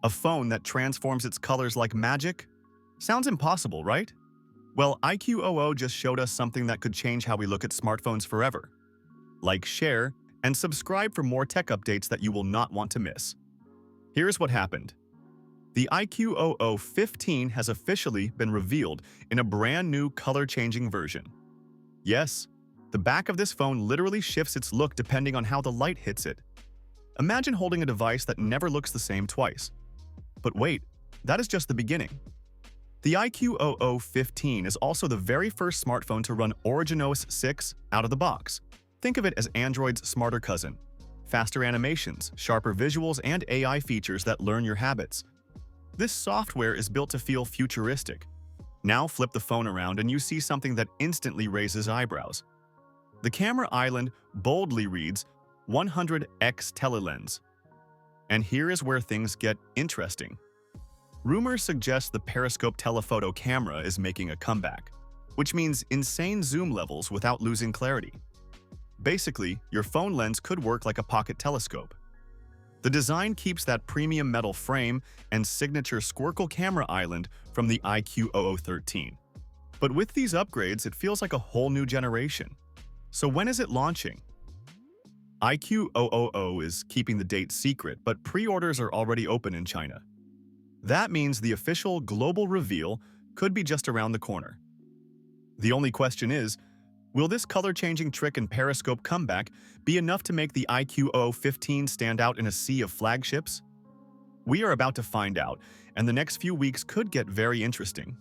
A phone that transforms its colors like magic? Sounds impossible, right? Well, iqoo just showed us something that could change how we look at smartphones forever. Like, share, and subscribe for more tech updates that you will not want to miss. Here's what happened. The iqoo 15 has officially been revealed in a brand new color-changing version. Yes, the back of this phone literally shifts its look depending on how the light hits it. Imagine holding a device that never looks the same twice. But wait, that is just the beginning. The iqoo 15 is also the very first smartphone to run Originos 6 out of the box. Think of it as Android's smarter cousin. Faster animations, sharper visuals, and AI features that learn your habits. This software is built to feel futuristic. Now flip the phone around and you see something that instantly raises eyebrows. The camera island boldly reads 100x telelens. And here is where things get interesting. Rumors suggest the periscope telephoto camera is making a comeback, which means insane zoom levels without losing clarity. Basically, your phone lens could work like a pocket telescope. The design keeps that premium metal frame and signature squircle camera island from the iqoo 13. But with these upgrades, it feels like a whole new generation. So when is it launching? iqoo is keeping the date secret, but pre-orders are already open in China. That means the official global reveal could be just around the corner. The only question is, will this color-changing trick and periscope comeback be enough to make the iqoo 15 stand out in a sea of flagships? We are about to find out, and the next few weeks could get very interesting.